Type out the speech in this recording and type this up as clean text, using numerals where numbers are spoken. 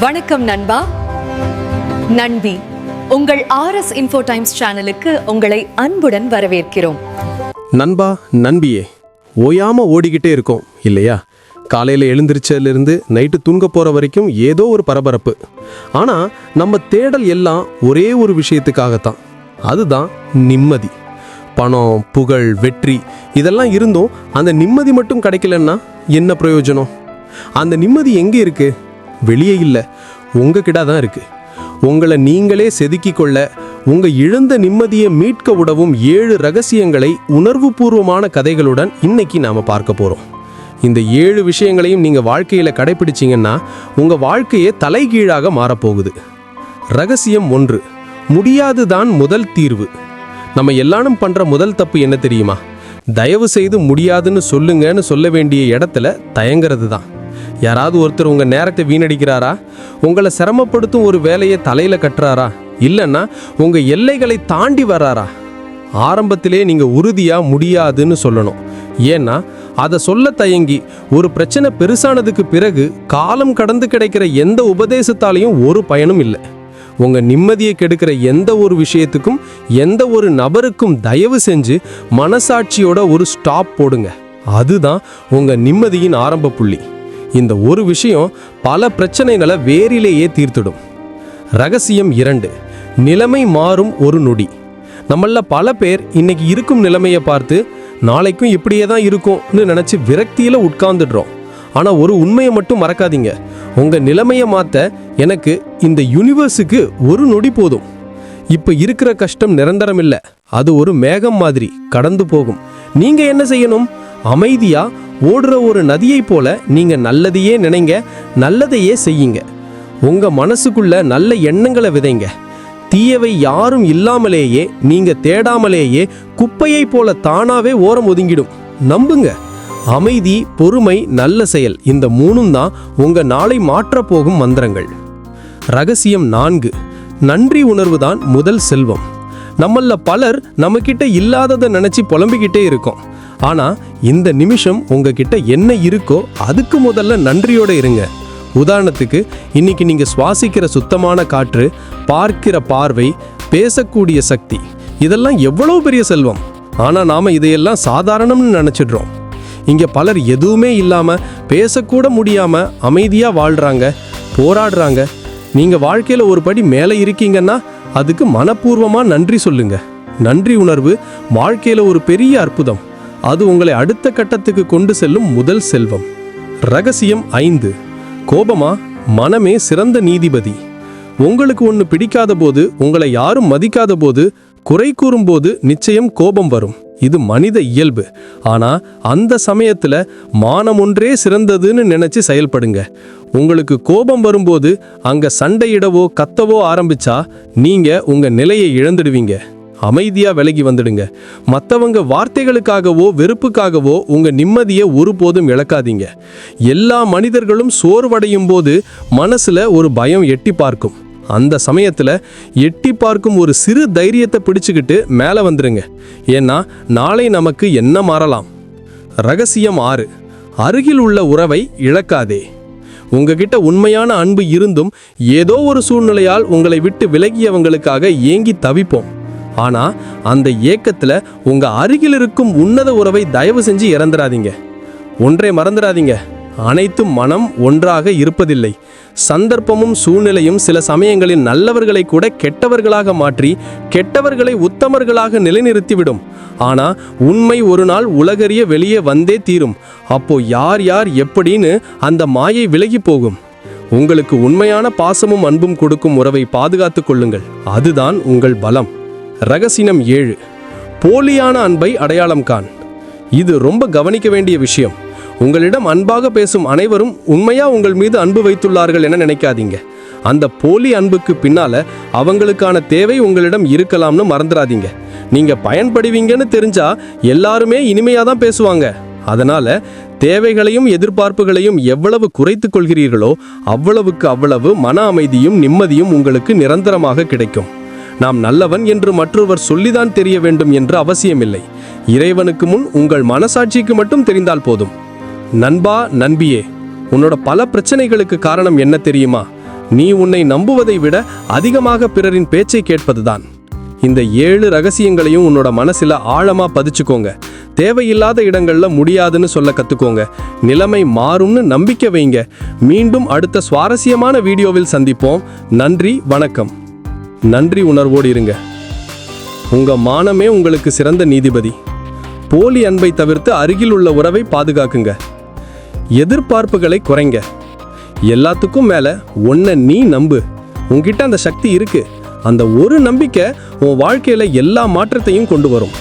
வணக்கம் நண்பா, நண்பி. உங்கள் RS Info Times சேனலுக்கு உங்களை அன்புடன் வரவேற்கிறோம். நண்பா, நண்பியே, ஓயாம ஓடிக்கிட்டே இருக்கோம் இல்லையா? காலையில் எழுந்திரிச்சதுலேருந்து நைட்டு தூங்க போகிற வரைக்கும் ஏதோ ஒரு பரபரப்பு. ஆனால் நம்ம தேடல் எல்லாம் ஒரே ஒரு விஷயத்துக்காகத்தான். அதுதான் நிம்மதி. பணம், புகழ், வெற்றி இதெல்லாம் இருந்தும் அந்த நிம்மதி மட்டும் கிடைக்கலன்னா என்ன பிரயோஜனம்? அந்த நிம்மதி எங்கே இருக்கு? வெளியே இல்லை, உங்ககிட்ட தான் இருக்கு. உங்களை நீங்களே செதுக்கிக் கொள்ள, உங்க இழந்த நிம்மதியை மீட்க உதவும் 7 ரகசியங்களை உணர்வுபூர்வமான கதைகளுடன் இன்னைக்கு நாம பார்க்க போறோம். இந்த 7 விஷயங்களையும் நீங்க வாழ்க்கையில கடைபிடிச்சீங்கன்னா உங்க வாழ்க்கையே தலைகீழாக மாறப்போகுது. ரகசியம் 1: முடியாதுதான் முதல் தீர்வு. நம்ம எல்லாரும் பண்ற முதல் தப்பு என்ன தெரியுமா? தயவு செய்து முடியாதுன்னு சொல்லுங்கன்னு சொல்ல வேண்டிய இடத்துல தயங்கிறது தான். யாராவது ஒருத்தர் உங்க நேரத்தை வீணடிக்கிறாரா? உங்களை சிரமப்படுத்தும் ஒரு வேலையை தலையில கட்டுறாரா? இல்லைன்னா உங்க எல்லைகளை தாண்டி வர்றாரா? ஆரம்பத்திலே நீங்க உறுதியா முடியாதுன்னு சொல்லணும். ஏன்னா அதை சொல்ல தயங்கி ஒரு பிரச்சனை பெருசானதுக்கு பிறகு காலம் கடந்து கிடைக்கிற எந்த உபதேசத்தாலையும் ஒரு பயனும் இல்லை. உங்க நிம்மதியை கெடுக்கிற எந்த ஒரு விஷயத்துக்கும், எந்த ஒரு நபருக்கும் தயவு செஞ்சு மனசாட்சியோட ஒரு ஸ்டாப் போடுங்க. அதுதான் உங்க நிம்மதியின் ஆரம்ப புள்ளி. இந்த ஒரு விஷயம் பல பிரச்சனைகளை வேரிலேயே தீர்த்திடும். ரகசியம் 2: நிலைமை மாறும் ஒரு நொடி. நம்மள பல பேர் இன்னைக்கு இருக்கும் நிலைமையை பார்த்து நாளைக்கும் இப்படியே தான் இருக்கும்னு நினைச்சு விரக்தியில உட்கார்ந்துடுறோம். ஆனா ஒரு உண்மையை மட்டும் மறக்காதீங்க. உங்க நிலைமையை மாத்த எனக்கு இந்த யூனிவர்ஸுக்கு ஒரு நொடி போதும். இப்ப இருக்கிற கஷ்டம் நிரந்தரம் இல்லை, அது ஒரு மேகம் மாதிரி கடந்து போகும். நீங்க என்ன செய்யணும்? அமைதியா ஓடுற ஒரு நதியை போல நீங்க நல்லதையே நினைங்க, நல்லதையே செய்யுங்க. உங்க மனசுக்குள்ள நல்ல எண்ணங்களை விதைங்க. தீயவை யாரும் இல்லாமலேயே, நீங்க தேடாமலேயே குப்பையை போல தானாவே ஓரம் ஒதுங்கிடும். நம்புங்க. அமைதி, பொறுமை, நல்ல செயல், இந்த 3 தான் உங்க நாளை மாற்றப் போகும் மந்திரங்கள். ரகசியம் 4: நன்றி உணர்வு தான் முதல் செல்வம். நம்மள பலர் நம்ம கிட்ட இல்லாததை நினைச்சு புலம்பிக்கிட்டே இருக்கோம். ஆனா இந்த நிமிஷம் உங்ககிட்ட என்ன இருக்கோ அதுக்கு முதல்ல நன்றியோட இருங்க. உதாரணத்துக்கு, இன்னைக்கு நீங்க சுவாசிக்கிற சுத்தமான காற்று, பார்க்கிற பார்வை, பேசக்கூடிய சக்தி, இதெல்லாம் எவ்வளவு பெரிய செல்வம். ஆனா நாம இதையெல்லாம் சாதாரணம்னு நினைச்சிடுறோம். இங்க பலர் எதுவுமே இல்லாம, பேசக்கூட முடியாம அமைதியா வாழ்றாங்க, போராடுறாங்க. நீங்க வாழ்க்கையில ஒரு படி மேலே இருக்கீங்கன்னா அதுக்கு மனப்பூர்வமா நன்றி சொல்லுங்க. நன்றி உணர்வு வாழ்க்கையில ஒரு பெரிய அற்புதம். அது உங்களை அடுத்த கட்டத்துக்கு கொண்டு செல்லும் முதல் செல்வம். ரகசியம் 5: கோபமா? மனமே சிறந்த நீதிபதி. உங்களுக்கு ஒன்று பிடிக்காத போது, உங்களை யாரும் மதிக்காத போது, குறை கூறும் போது நிச்சயம் கோபம் வரும். இது மனித இயல்பு. ஆனா அந்த சமயத்துல மானம் ஒன்றே சிறந்ததுன்னு நினைச்சு செயல்படுங்க. உங்களுக்கு கோபம் வரும்போது அங்க சண்டையிடவோ கத்தவோ ஆரம்பிச்சா நீங்க உங்க நிலையை இழந்துடுவீங்க. அமைதியா விலகி வந்துடுங்க. மற்றவங்க வார்த்தைகளுக்காகவோ வெறுப்புக்காகவோ உங்க நிம்மதியை ஒருபோதும் இழக்காதீங்க. எல்லா மனிதர்களும் சோர்வடையும் போது மனசுல ஒரு பயம் எட்டி பார்க்கும். அந்த சமயத்துல எட்டி பார்க்கும் ஒரு சிறு தைரியத்தை பிடிச்சுக்கிட்டு மேலே வந்துருங்க. ஏன்னா நாளை நமக்கு என்ன மாறலாம். ரகசியம் 6: அருகில் உள்ள உறவை இழக்காதே. உங்ககிட்ட உண்மையான அன்பு இருந்தும் ஏதோ ஒரு சூழ்நிலையால் உங்களை விட்டு விலகியவங்களுக்காக ஏங்கி தவிப்போம். ஆனா அந்த ஏக்கத்துல உங்க அருகில் இருக்கும் உன்னத உறவை தயவு செஞ்சு இறந்துடாதீங்க. ஒன்றை மறந்துடாதீங்க, அனைத்தும் மனம் ஒன்றாக இருப்பதில்லை. சந்தர்ப்பமும் சூழ்நிலையும் சில சமயங்களில் நல்லவர்களை கூட கெட்டவர்களாக மாற்றி, கெட்டவர்களை உத்தமர்களாக நிலைநிறுத்திவிடும். ஆனா உண்மை ஒரு நாள் உலகறிய வெளியே வந்தே தீரும். அப்போ யார் யார் எப்படின்னு அந்த மாயை விலகி போகும். உங்களுக்கு உண்மையான பாசமும் அன்பும் கொடுக்கும் உறவை பாதுகாத்து கொள்ளுங்கள். அதுதான் உங்கள் பலம். ரகசியம் 7: போலியான அன்பை அடையாளம் காண். இது ரொம்ப கவனிக்க வேண்டிய விஷயம். உங்களிடம் அன்பாக பேசும் அனைவரும் உண்மையா உங்கள் மீது அன்பு வைத்துள்ளார்கள் என நினைக்காதீங்க. அந்த போலி அன்புக்கு பின்னால அவங்களுக்கான தேவை உங்களிடம் இருக்கலாம்னு மறந்துடாதீங்க. நீங்க பயன்படுவீங்கன்னு தெரிஞ்சா எல்லாருமே இனிமையா தான் பேசுவாங்க. அதனால தேவைகளையும் எதிர்பார்ப்புகளையும் எவ்வளவு குறைத்துக் கொள்கிறீர்களோ அவ்வளவுக்கு அவ்வளவு மன அமைதியும் நிம்மதியும் உங்களுக்கு நிரந்தரமாக கிடைக்கும். நாம் நல்லவன் என்று மற்றொருவர் சொல்லிதான் தெரிய வேண்டும் என்று அவசியமில்லை. இறைவனுக்கு முன் உங்கள் மனசாட்சிக்கு மட்டும் தெரிந்தால் போதும். நண்பா, நண்பியே, உன்னோட பல பிரச்சனைகளுக்கு காரணம் என்ன தெரியுமா? நீ உன்னை நம்புவதை விட அதிகமாக பிறரின் பேச்சை கேட்பதுதான். இந்த 7 ரகசியங்களையும் உன்னோட மனசுல ஆழமா பதிச்சுக்கோங்க. தேவையில்லாத இடங்கள்ல முடியாதுன்னு சொல்ல கத்துக்கோங்க. நிலைமை மாறும்னு நம்பிக்கை வைங்க. மீண்டும் அடுத்த சுவாரஸ்யமான வீடியோவில் சந்திப்போம். நன்றி, வணக்கம். நன்றி உணர்வோடு இருங்க. உங்க மானமே உங்களுக்கு சிறந்த நீதிபதி. போலி அன்பை தவிர்த்து அருகில் உள்ள உறவை பாதுகாக்குங்க. எதிர்பார்ப்புகளை குறைங்க. எல்லாத்துக்கும் மேல உன்னை நீ நம்பு. உன்கிட்ட அந்த சக்தி இருக்கு. அந்த ஒரு நம்பிக்கை உன் வாழ்க்கையில எல்லா மாற்றத்தையும் கொண்டு வரும்.